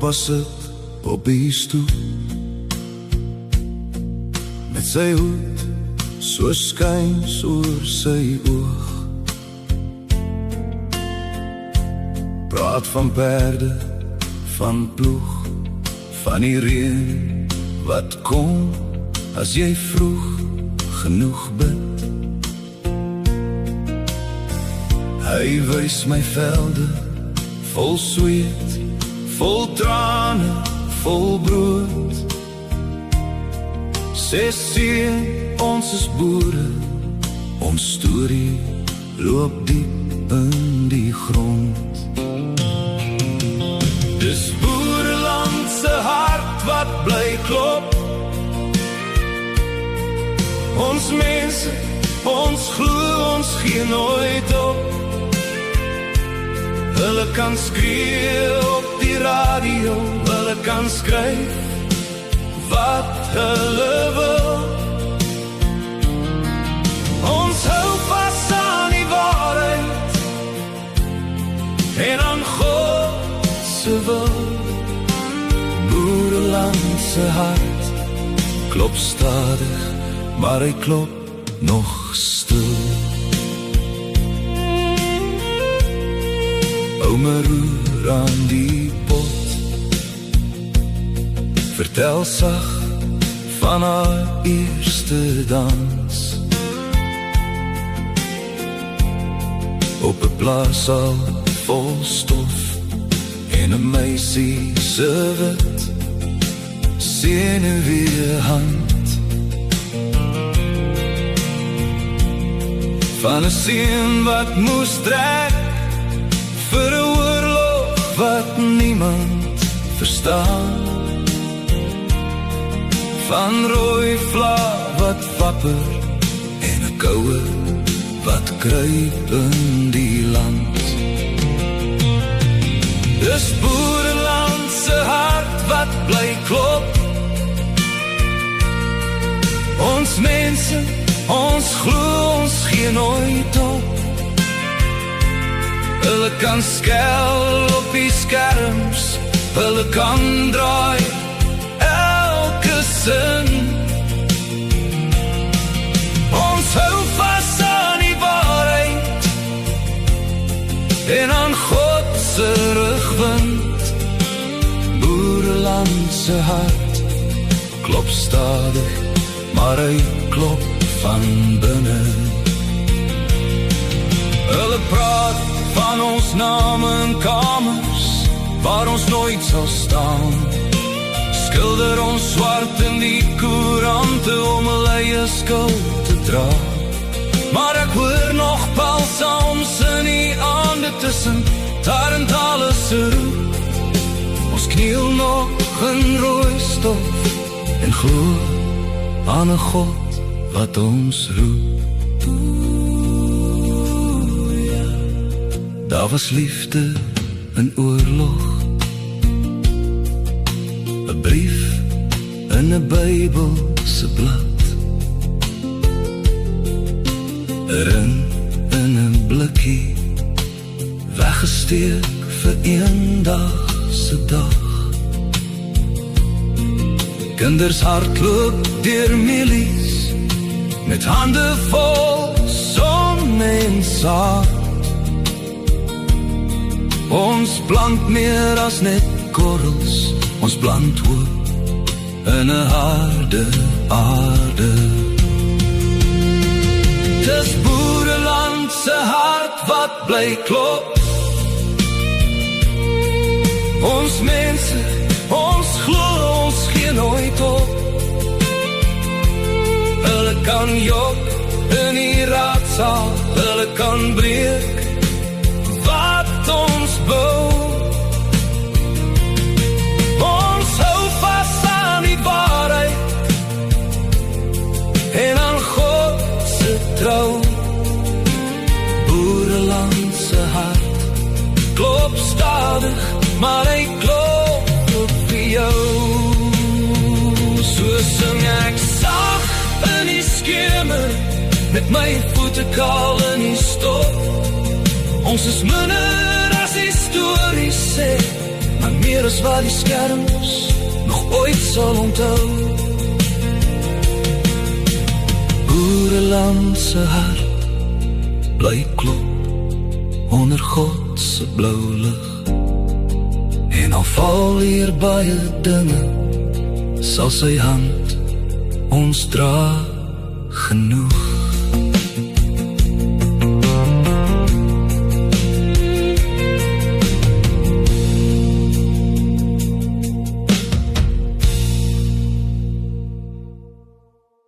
pa sit op die stoep, met sy hoed so skuins oor sy oog. Praat van perde, van ploeg, van die reën wat kom as jy vroeg genoeg bid. Hy wys my velde vol sweet, vol trane, vol brood. Sê seun, ons is boere, ons storie loop diep in die grond. Dis boereland se hart wat bly klop. Ons mense, ons glo, ons gee nooit op. Hulle kan skree op die radio, hulle kan skryf wat hulle wil. Ons hou vas aan die waarheid en aan God se wil. Boereland se hart klop stadig, maar hy klop nog stil. Ouma roer aan die pot, vertel sag van haar eerste dans. Op 'n plaas al vol stof en 'n meisie se wit senuweehand. Van 'n seun wat moes trek vir 'n oorlog wat niemand verstaan. Van rooi vla wat wapper en 'n koue wat kruip in die land. Dis boereland se hart wat bly klop. Ons mense, ons glo, ons gee nooit op. Hulle kan skel op die skerms, hulle kan draai elke sin. Ons hou vas aan die waarheid en aan God se rugwind. Boereland se hart klop stadig, maar hy klop van binne. Hulle praat van ons name en kamers waar ons nooit sal staan. Skilder ons swart in die koerante om 'n eie skuld te dra. Maar ek hoor nog psalms in die aande tussen tarentale se roep. Ons kniel nog in rooi stof en glo aan 'n God wat ons roep. Daar was liefde in oorlog, 'n brief in 'n Bybelse blad, 'n ring in 'n blikkie, weggesteek vir eendagse dag. Kinders hardloop deur milies, met hande vol son en saad. Ons plant meer as net korrels, ons plant hoop in 'n harde aarde. Dis boereland se hart wat bly klop. Ons mense, ons glo, ons gee nooit op. Hulle kan jok in die raadsaal, hulle kan breek wat ons bou. Ons hou vas aan die waarheid en aan God se trou. Boereland se hart klop stadig, maar hy klop op vir jou. So sing ek sag in die skemer, met my voete kaal in die stof. Ons is minder as die stories sê, maar meer as wat die skerms nog ooit sal onthou. Boereland se hart bly klop onder God se blou lig. En al val hier baie dinge, sal sy hand ons dra genoeg.